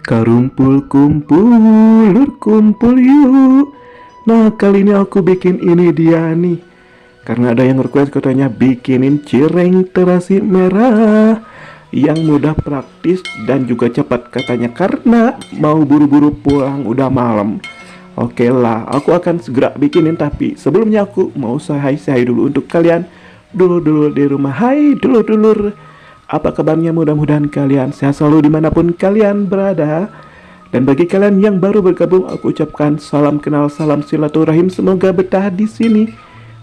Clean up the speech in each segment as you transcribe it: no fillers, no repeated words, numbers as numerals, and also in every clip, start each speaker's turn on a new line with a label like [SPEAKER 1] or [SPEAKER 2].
[SPEAKER 1] Kumpul kumpul yuk. Nah, kali ini aku bikin ini dia nih. Karena ada yang request katanya bikinin cireng terasi merah yang mudah, praktis, dan juga cepat katanya karena mau buru-buru pulang udah malam. Oke lah, aku akan segera bikinin, tapi sebelumnya aku mau say dulu untuk kalian dulur-dulur di rumah. Hai dulur-dulur, apa kabarnya? Mudah-mudahan kalian sehat selalu dimanapun kalian berada. Dan bagi kalian yang baru bergabung, aku ucapkan salam kenal, salam silaturahim, semoga betah di sini.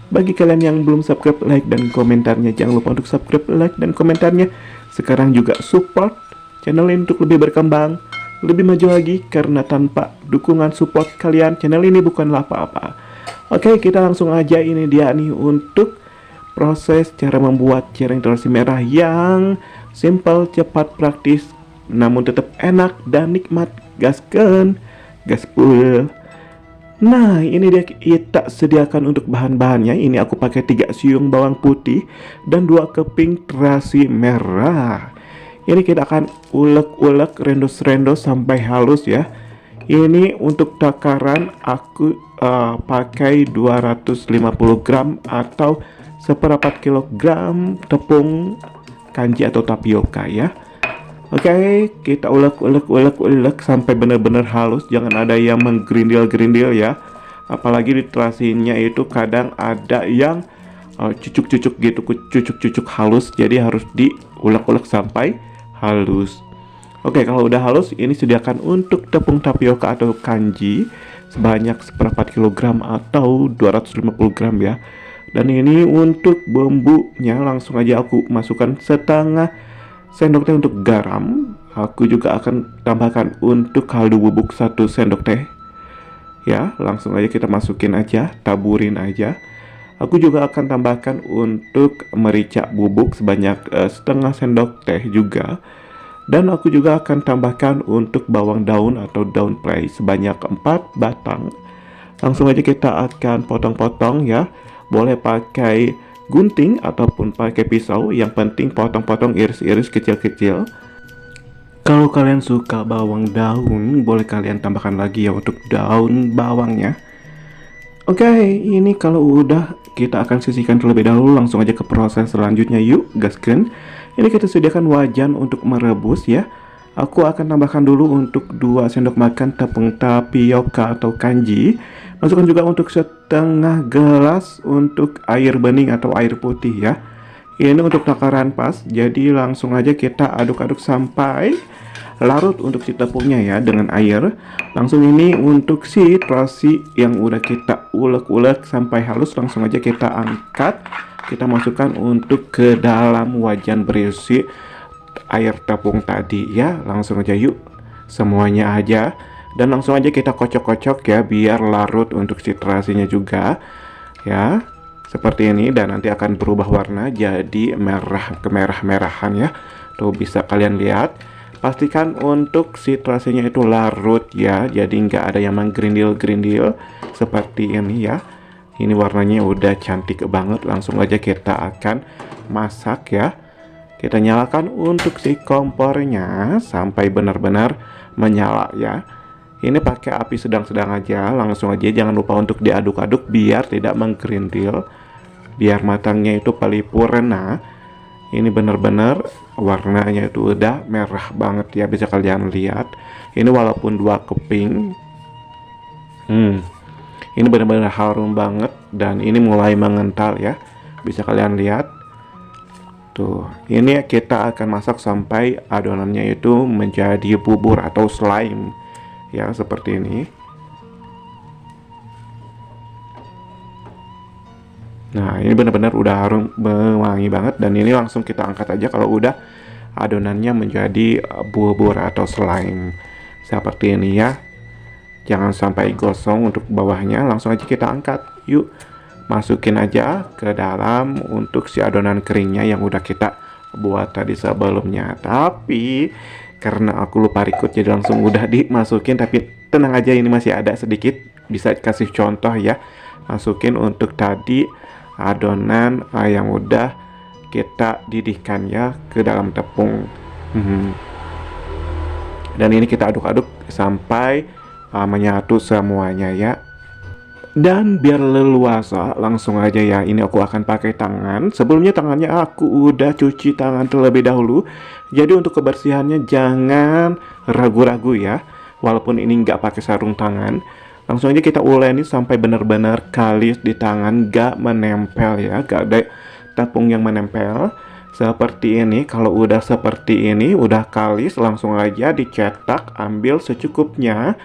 [SPEAKER 1] Bagi kalian yang belum subscribe, like dan komentarnya, jangan lupa untuk subscribe, like dan komentarnya. Sekarang juga support channel ini untuk lebih berkembang, lebih maju lagi, karena tanpa dukungan support kalian, channel ini bukanlah apa-apa. Oke, kita langsung aja. Ini dia nih untuk proses cara membuat cireng terasi merah yang simple, cepat, praktis, namun tetap enak dan nikmat. Gasken, gaspul. Nah, ini dia kita sediakan untuk bahan-bahannya. Ini aku pakai 3 siung bawang putih dan 2 keping terasi merah. Ini kita akan ulek-ulek, rendos-rendos sampai halus ya. Ini untuk takaran aku pakai 250 gram atau seperempat kilogram tepung kanji atau tapioka ya. Oke, kita ulek sampai benar-benar halus. Jangan ada yang menggerindil-gerindil ya. Apalagi di terasinya itu kadang ada yang cucuk-cucuk gitu, cucuk-cucuk halus. Jadi harus diulek-ulek sampai halus. Oke, kalau udah halus, ini sediakan untuk tepung tapioka atau kanji sebanyak seperempat kilogram atau 250 gram ya. Dan ini untuk bumbunya, langsung aja aku masukkan setengah sendok teh untuk garam. Aku juga akan tambahkan untuk kaldu bubuk 1 sendok teh ya. Langsung aja kita masukin aja, taburin aja. Aku juga akan tambahkan untuk merica bubuk sebanyak setengah sendok teh juga. Dan aku juga akan tambahkan untuk bawang daun atau daun play sebanyak 4 batang. Langsung aja kita akan potong-potong ya. Boleh pakai gunting ataupun pakai pisau, yang penting potong-potong, iris-iris kecil-kecil. Kalau kalian suka bawang daun, boleh kalian tambahkan lagi ya untuk daun bawangnya. Oke, ini kalau udah, kita akan sisihkan terlebih dahulu. Langsung aja ke proses selanjutnya yuk, gasken. Ini kita sediakan wajan untuk merebus ya. Aku akan tambahkan dulu untuk 2 sendok makan tepung tapioka atau kanji. Masukkan juga untuk setengah gelas untuk air bening atau air putih ya. Ini untuk takaran pas, jadi langsung aja kita aduk-aduk sampai larut untuk si tepungnya ya dengan air. Langsung ini untuk si terasi yang udah kita ulek-ulek sampai halus, langsung aja kita angkat. Kita masukkan untuk ke dalam wajan berisi air tepung tadi ya. Langsung aja yuk, semuanya aja. Dan langsung aja kita kocok-kocok ya, biar larut untuk si terasinya juga ya, seperti ini. Dan nanti akan berubah warna jadi merah kemerah-merahan ya. Tuh bisa kalian lihat. Pastikan untuk si terasinya itu larut ya, jadi nggak ada yang menggerindil-gerindil seperti ini ya. Ini warnanya udah cantik banget. Langsung aja kita akan masak ya. Kita nyalakan untuk si kompornya sampai benar-benar menyala ya. Ini pakai api sedang-sedang aja. Langsung aja, jangan lupa untuk diaduk-aduk biar tidak menggerindil, biar matangnya itu paripurna. Ini benar-benar warnanya itu udah merah banget ya, bisa kalian lihat. Ini walaupun 2 keping, ini benar-benar harum banget. Dan ini mulai mengental ya, bisa kalian lihat. Tuh, ini kita akan masak sampai adonannya itu menjadi bubur atau slime ya, seperti ini. Nah, ini benar-benar udah harum wangi banget. Dan ini langsung kita angkat aja kalau udah adonannya menjadi bubur atau slime seperti ini ya. Jangan sampai gosong untuk bawahnya. Langsung aja kita angkat yuk. Masukin aja ke dalam untuk si adonan keringnya yang udah kita buat tadi sebelumnya. Tapi karena aku lupa record, jadi langsung udah dimasukin. Tapi tenang aja, ini masih ada sedikit, bisa kasih contoh ya. Masukin untuk tadi adonan yang udah kita didihkan ya ke dalam tepung. Dan ini kita aduk-aduk sampai menyatu semuanya ya. Dan biar leluasa, langsung aja ya, ini aku akan pakai tangan. Sebelumnya tangannya aku udah cuci tangan terlebih dahulu. Jadi untuk kebersihannya jangan ragu-ragu ya. Walaupun ini nggak pakai sarung tangan, langsung aja kita uleni sampai benar-benar kalis di tangan, gak menempel ya, gak ada tepung yang menempel. Seperti ini. Kalau udah seperti ini, udah kalis, langsung aja dicetak, ambil secukupnya.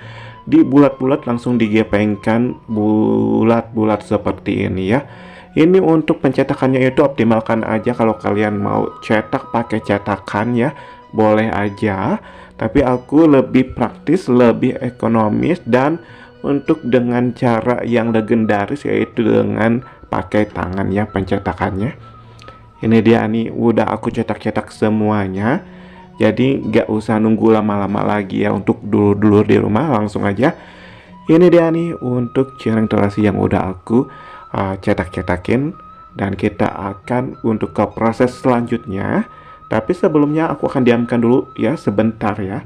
[SPEAKER 1] Di bulat-bulat langsung digepengkan bulat-bulat seperti ini ya. Ini untuk pencetakannya itu optimalkan aja. Kalau kalian mau cetak pakai cetakan ya, boleh aja. Tapi aku lebih praktis, lebih ekonomis, dan untuk dengan cara yang legendaris, yaitu dengan pakai tangan ya pencetakannya. Ini dia nih, udah aku cetak-cetak semuanya. Jadi nggak usah nunggu lama-lama lagi ya untuk dulur-dulur di rumah, langsung aja. Ini dia nih untuk cireng terasi yang udah aku cetak-cetakin. Dan kita akan untuk ke proses selanjutnya. Tapi sebelumnya aku akan diamkan dulu ya sebentar ya.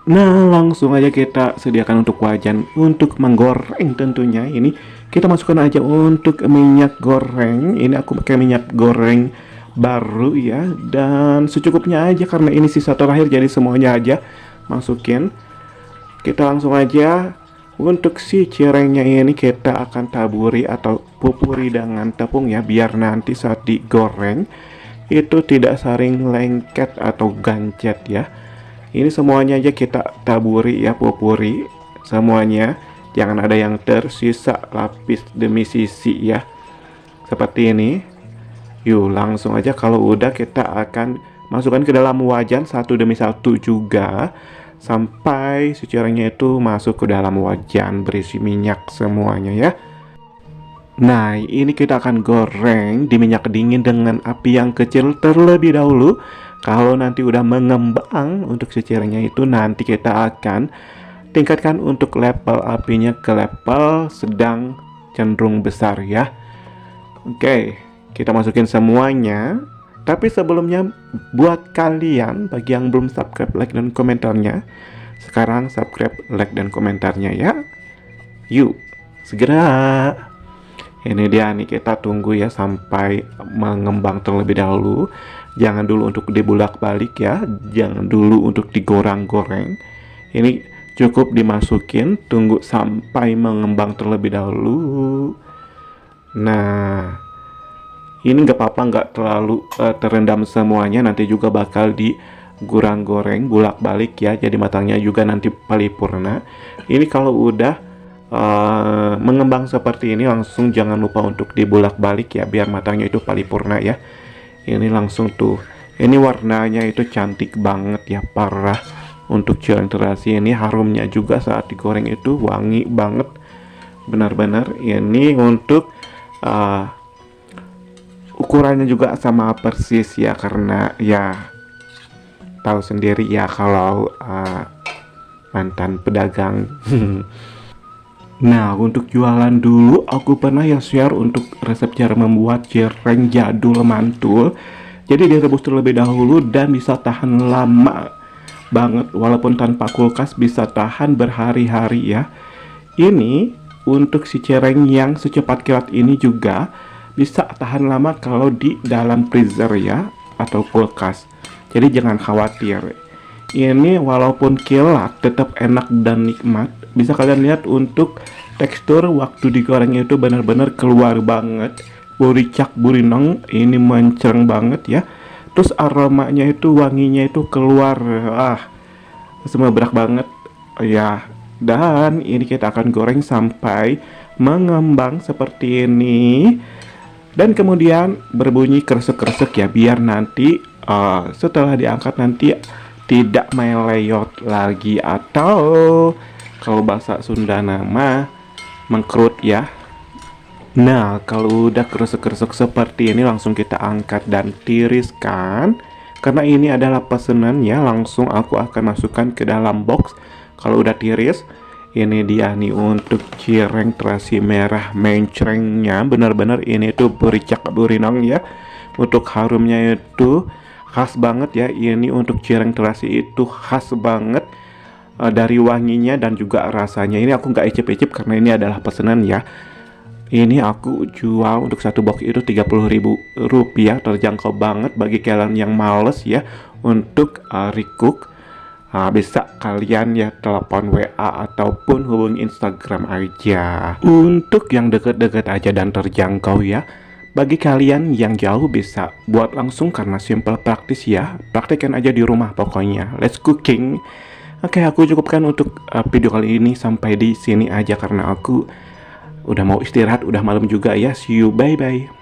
[SPEAKER 1] Nah, langsung aja kita sediakan untuk wajan untuk menggoreng tentunya. Ini kita masukkan aja untuk minyak goreng. Ini aku pakai minyak goreng baru ya, dan secukupnya aja karena ini sisa terakhir, jadi semuanya aja masukin. Kita langsung aja untuk si cirengnya ini kita akan taburi atau pupuri dengan tepung ya, biar nanti saat digoreng itu tidak saling lengket atau gancet ya. Ini semuanya aja kita taburi ya, pupuri semuanya, jangan ada yang tersisa lapis demi sisi ya, seperti ini. Yuk langsung aja, kalau udah kita akan masukkan ke dalam wajan satu demi satu juga sampai si cirengnya itu masuk ke dalam wajan berisi minyak semuanya ya. Nah, ini kita akan goreng di minyak dingin dengan api yang kecil terlebih dahulu. Kalau nanti udah mengembang untuk si cirengnya itu, nanti kita akan tingkatkan untuk level apinya ke level sedang cenderung besar ya. Oke. Kita masukin semuanya. Tapi sebelumnya buat kalian bagi yang belum subscribe, like dan komentarnya, sekarang subscribe, like dan komentarnya ya. Yuk segera. Ini dia nih, kita tunggu ya sampai mengembang terlebih dahulu. Jangan dulu untuk dibulak-balik ya, jangan dulu untuk digoreng-goreng. Ini cukup dimasukin, tunggu sampai mengembang terlebih dahulu. Nah, ini nggak apa-apa, nggak terlalu terendam semuanya, nanti juga bakal digoreng-goreng bulak-balik ya, jadi matangnya juga nanti paripurna. Ini kalau udah mengembang seperti ini, langsung jangan lupa untuk dibulak-balik ya, biar matangnya itu paripurna ya. Ini langsung tuh, ini warnanya itu cantik banget ya, parah. Untuk cireng terasi ini harumnya juga saat digoreng itu wangi banget, benar-benar. Ini untuk ukurannya juga sama persis ya, karena ya tahu sendiri ya kalau mantan pedagang. Nah, untuk jualan dulu aku pernah ya share untuk resep cara membuat cireng jadul mantul. Jadi direbus terlebih dahulu dan bisa tahan lama banget, walaupun tanpa kulkas bisa tahan berhari-hari ya. Ini untuk si cireng yang secepat kilat ini juga bisa tahan lama kalau di dalam freezer ya, atau kulkas. Jadi jangan khawatir. Ini walaupun kilat tetap enak dan nikmat. Bisa kalian lihat untuk tekstur waktu digoreng itu benar-benar keluar banget. Buricak burinong, ini mencereng banget ya. Terus aromanya itu, wanginya itu keluar, semua berak banget ya. Dan ini kita akan goreng sampai mengembang seperti ini. Dan kemudian berbunyi kresek-kresek ya, biar nanti setelah diangkat nanti tidak meleyot lagi, atau kalau bahasa Sunda nama mengkerut ya. Nah, kalau udah kresek-kresek seperti ini, langsung kita angkat dan tiriskan. Karena ini adalah pesanan ya, langsung aku akan masukkan ke dalam box. Kalau udah tiris, ini dia nih untuk cireng terasi merah mencrengnya. Benar-benar ini tuh bericak burinang ya. Untuk harumnya itu khas banget ya. Ini untuk cireng terasi itu khas banget, dari wanginya dan juga rasanya. Ini aku nggak icip-icip karena ini adalah pesanan ya. Ini aku jual untuk satu box itu Rp30.000, terjangkau banget bagi kalian yang males ya untuk recook. Bisa kalian ya telepon WA ataupun hubungi Instagram aja. Untuk yang deket-deket aja dan terjangkau ya. Bagi kalian yang jauh bisa buat langsung karena simple praktis ya. Praktekkan aja di rumah pokoknya. Let's cooking. Oke, aku cukupkan untuk video kali ini sampai di sini aja karena aku udah mau istirahat, udah malam juga ya. See you, bye bye.